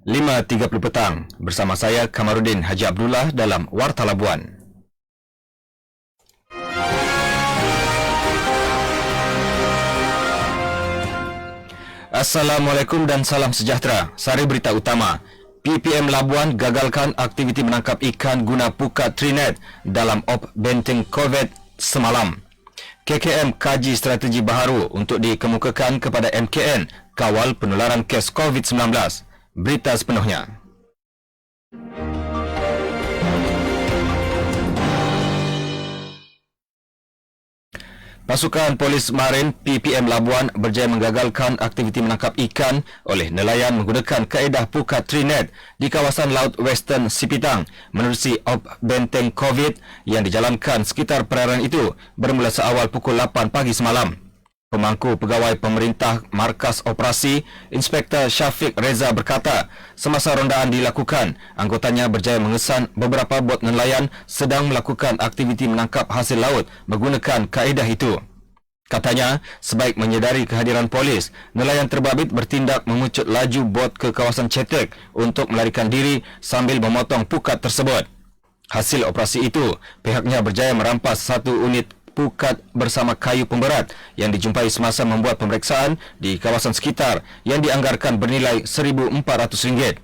5.30 petang, bersama saya Kamarudin Haji Abdullah dalam Warta Labuan. Assalamualaikum dan salam sejahtera. Sari berita utama. PPM Labuan gagalkan aktiviti menangkap ikan guna pukat Trinet dalam op benteng COVID semalam. KKM kaji strategi baharu untuk dikemukakan kepada MKN kawal penularan kes COVID-19. Berita sepenuhnya. Pasukan Polis Marin PPM Labuan berjaya menggagalkan aktiviti menangkap ikan oleh nelayan menggunakan kaedah pukat Trinet di kawasan Laut Western Sipitang menerusi op benteng COVID yang dijalankan sekitar perairan itu bermula seawal pukul 8 pagi semalam. Pemangku Pegawai Pemerintah Markas Operasi, Inspektor Syafiq Reza berkata, semasa rondaan dilakukan, anggotanya berjaya mengesan beberapa bot nelayan sedang melakukan aktiviti menangkap hasil laut menggunakan kaedah itu. Katanya, sebaik menyedari kehadiran polis, nelayan terbabit bertindak memucut laju bot ke kawasan Cetek untuk melarikan diri sambil memotong pukat tersebut. Hasil operasi itu, pihaknya berjaya merampas satu unit pukat bersama kayu pemberat yang dijumpai semasa membuat pemeriksaan di kawasan sekitar yang dianggarkan bernilai RM1,400.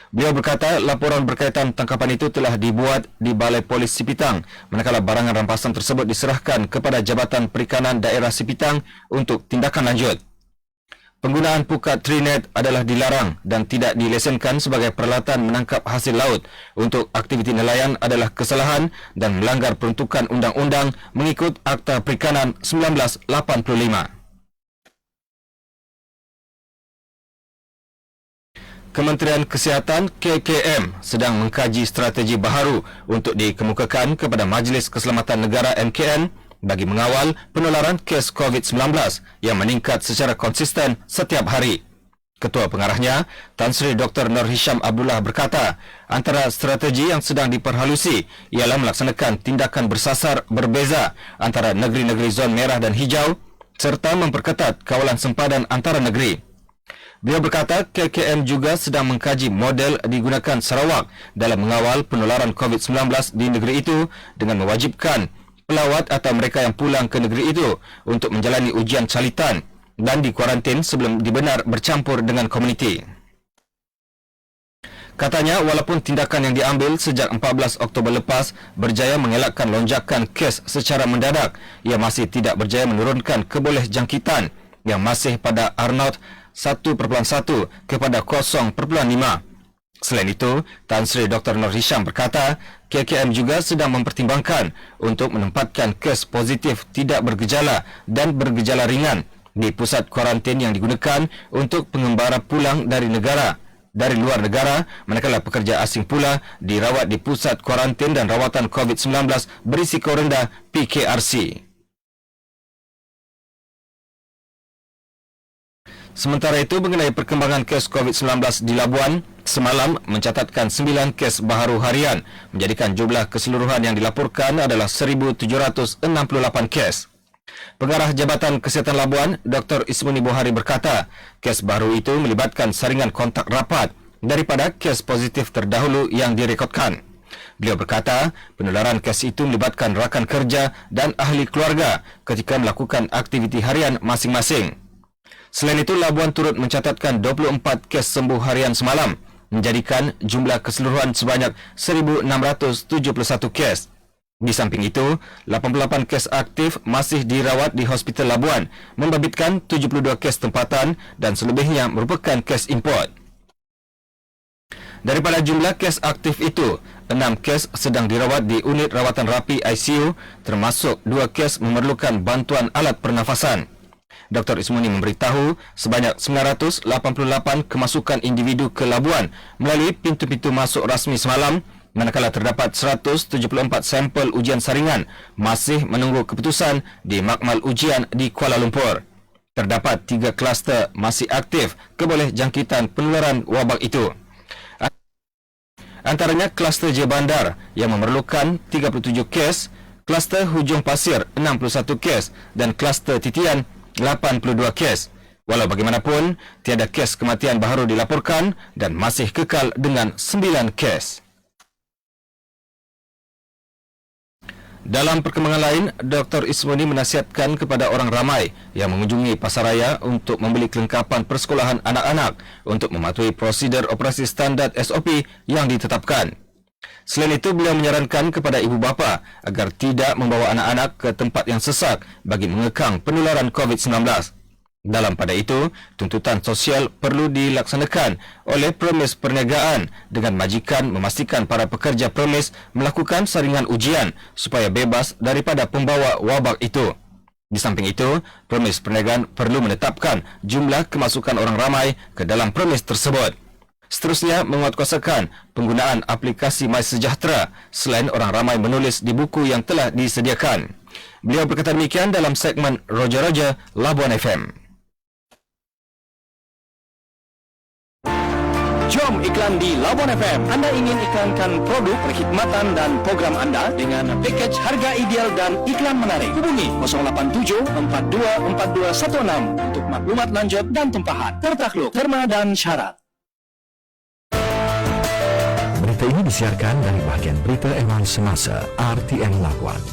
Beliau berkata laporan berkaitan tangkapan itu telah dibuat di Balai Polis Sipitang manakala barangan rampasan tersebut diserahkan kepada Jabatan Perikanan Daerah Sipitang untuk tindakan lanjut. Penggunaan pukat Trinet adalah dilarang dan tidak dilesenkan sebagai peralatan menangkap hasil laut untuk aktiviti nelayan adalah kesalahan dan melanggar peruntukan undang-undang mengikut Akta Perikanan 1985. Kementerian Kesihatan KKM sedang mengkaji strategi baharu untuk dikemukakan kepada Majlis Keselamatan Negara MKN bagi mengawal penularan kes COVID-19 yang meningkat secara konsisten setiap hari. Ketua pengarahnya, Tan Sri Dr. Nur Hisham Abdullah berkata, antara strategi yang sedang diperhalusi ialah melaksanakan tindakan bersasar berbeza antara negeri-negeri zon merah dan hijau serta memperketat kawalan sempadan antara negeri. Beliau berkata KKM juga sedang mengkaji model digunakan Sarawak dalam mengawal penularan COVID-19 di negeri itu dengan mewajibkan pelawat atau mereka yang pulang ke negeri itu untuk menjalani ujian salitan dan dikuarantin sebelum dibenar bercampur dengan komuniti. Katanya, walaupun tindakan yang diambil sejak 14 Oktober lepas berjaya mengelakkan lonjakan kes secara mendadak, ia masih tidak berjaya menurunkan kebolehjangkitan yang masih pada R0 1.1 kepada 0.5. Selain itu, Tan Sri Dr. Nur Hisham berkata, KKM juga sedang mempertimbangkan untuk menempatkan kes positif tidak bergejala dan bergejala ringan di pusat kuarantin yang digunakan untuk pengembara pulang dari luar negara, manakala pekerja asing pula dirawat di pusat kuarantin dan rawatan COVID-19 berisiko rendah PKRC. Sementara itu, mengenai perkembangan kes COVID-19 di Labuan, semalam mencatatkan 9 kes baharu harian, menjadikan jumlah keseluruhan yang dilaporkan adalah 1,768 kes. Pengarah Jabatan Kesihatan Labuan, Dr. Ismuni Bohari berkata, kes baru itu melibatkan saringan kontak rapat daripada kes positif terdahulu yang direkodkan. Beliau berkata, penularan kes itu melibatkan rakan kerja dan ahli keluarga ketika melakukan aktiviti harian masing-masing. Selain itu, Labuan turut mencatatkan 24 kes sembuh harian semalam, menjadikan jumlah keseluruhan sebanyak 1,671 kes. Di samping itu, 88 kes aktif masih dirawat di Hospital Labuan, membabitkan 72 kes tempatan dan selebihnya merupakan kes import. Daripada jumlah kes aktif itu, 6 kes sedang dirawat di unit rawatan rapi ICU, termasuk 2 kes memerlukan bantuan alat pernafasan. Dr. Ismuni memberitahu sebanyak 988 kemasukan individu ke Labuan melalui pintu-pintu masuk rasmi semalam, manakala terdapat 174 sampel ujian saringan masih menunggu keputusan di makmal ujian di Kuala Lumpur. Terdapat 3 kluster masih aktif kebolehjangkitan penularan wabak itu. Antaranya kluster J Bandar yang memerlukan 37 kes, kluster Hujung Pasir 61 kes dan kluster Titian 82 kes. Walau bagaimanapun, tiada kes kematian baharu dilaporkan dan masih kekal dengan 9 kes. Dalam perkembangan lain, Dr. Ismoni menasihatkan kepada orang ramai yang mengunjungi pasaraya untuk membeli kelengkapan persekolahan anak-anak untuk mematuhi prosedur operasi standard SOP yang ditetapkan. Selain itu, beliau menyarankan kepada ibu bapa agar tidak membawa anak-anak ke tempat yang sesak bagi mengekang penularan COVID-19. Dalam pada itu, tuntutan sosial perlu dilaksanakan oleh premis perniagaan dengan majikan memastikan para pekerja premis melakukan saringan ujian supaya bebas daripada pembawa wabak itu. Di samping itu, premis perniagaan perlu menetapkan jumlah kemasukan orang ramai ke dalam premis tersebut. Seterusnya, menguatkuasakan penggunaan aplikasi MySejahtera selain orang ramai menulis di buku yang telah disediakan. Beliau berkata demikian dalam segmen Roger Labuan FM. Jom iklan di Labuan FM. Anda ingin iklankan produk, perkhidmatan dan program anda dengan pakej harga ideal dan iklan menarik? Hubungi 087-424216 untuk maklumat lanjut dan tempahan. Tertakluk, terma dan syarat. Berita ini disiarkan dari bahagian Berita Ewan Semasa RTM Labuan.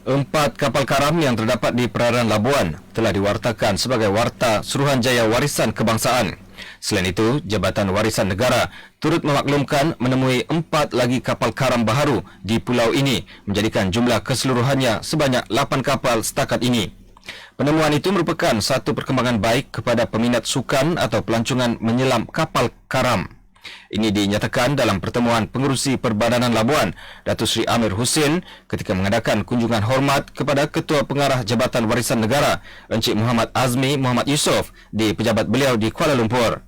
4 kapal karam yang terdapat di perairan Labuan telah diwartakan sebagai Warta Suruhanjaya Warisan Kebangsaan. Selain itu, Jabatan Warisan Negara turut memaklumkan menemui 4 lagi kapal karam baharu di pulau ini, menjadikan jumlah keseluruhannya sebanyak 8 kapal setakat ini. Penemuan itu merupakan satu perkembangan baik kepada peminat sukan atau pelancongan menyelam kapal karam. Ini dinyatakan dalam pertemuan Pengerusi Perbadanan Labuan, Datuk Seri Amir Hussein, ketika mengadakan kunjungan hormat kepada Ketua Pengarah Jabatan Warisan Negara, Encik Muhammad Azmi Muhammad Yusof, di pejabat beliau di Kuala Lumpur.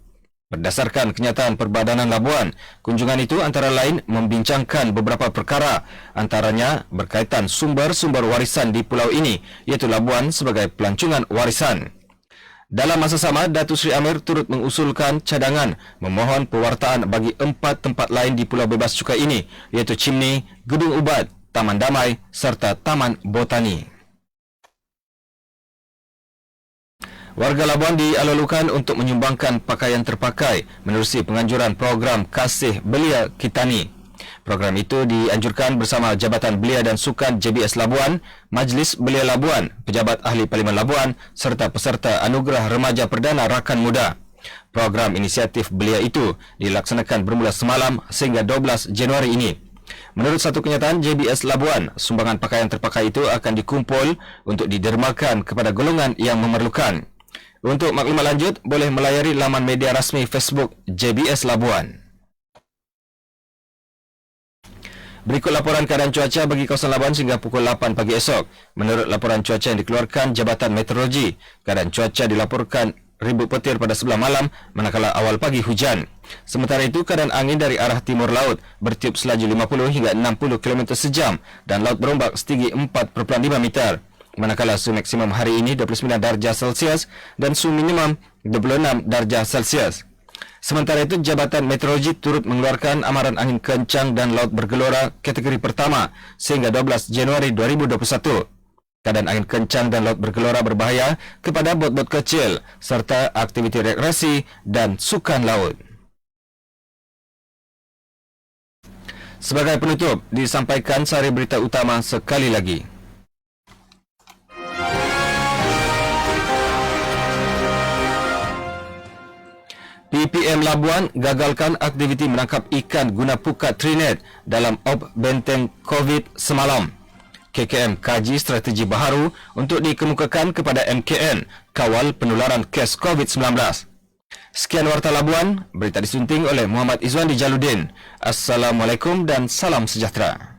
Berdasarkan kenyataan Perbadanan Labuan, kunjungan itu antara lain membincangkan beberapa perkara, antaranya berkaitan sumber-sumber warisan di pulau ini, iaitu Labuan sebagai pelancongan warisan. Dalam masa sama, Datuk Seri Amir turut mengusulkan cadangan memohon pewartaan bagi 4 tempat lain di Pulau Bebas Cukai ini, iaitu Chimney, Gedung Ubat, Taman Damai serta Taman Botani. Warga Labuan dialulukan untuk menyumbangkan pakaian terpakai menerusi penganjuran program Kasih Belia Kitani. Program itu dianjurkan bersama Jabatan Belia dan Sukan JBS Labuan, Majlis Belia Labuan, Pejabat Ahli Parlimen Labuan serta peserta Anugerah Remaja Perdana Rakan Muda. Program inisiatif belia itu dilaksanakan bermula semalam sehingga 12 Januari ini. Menurut satu kenyataan JBS Labuan, sumbangan pakaian terpakai itu akan dikumpul untuk didermakan kepada golongan yang memerlukan. Untuk maklumat lanjut, boleh melayari laman media rasmi Facebook JBS Labuan. Berikut laporan keadaan cuaca bagi kawasan Labuan sehingga pukul 8 pagi esok. Menurut laporan cuaca yang dikeluarkan Jabatan Meteorologi, keadaan cuaca dilaporkan ribut petir pada sebelah malam, manakala awal pagi hujan. Sementara itu, keadaan angin dari arah timur laut bertiup selaju 50 hingga 60 km sejam dan laut berombak setinggi 4.5 meter. Manakala suhu maksimum hari ini 29 darjah Celsius dan suhu minimum 26 darjah Celsius. Sementara itu, Jabatan Meteorologi turut mengeluarkan amaran angin kencang dan laut bergelora kategori pertama sehingga 12 Januari 2021. Keadaan angin kencang dan laut bergelora berbahaya kepada bot-bot kecil serta aktiviti rekreasi dan sukan laut. Sebagai penutup, disampaikan sari berita utama sekali lagi. PPM Labuan gagalkan aktiviti menangkap ikan guna pukat Trinet dalam op benteng COVID semalam. KKM kaji strategi baharu untuk dikemukakan kepada MKN kawal penularan kes COVID-19. Sekian Warta Labuan, berita disunting oleh Muhammad Izwan di Jaludin. Assalamualaikum dan salam sejahtera.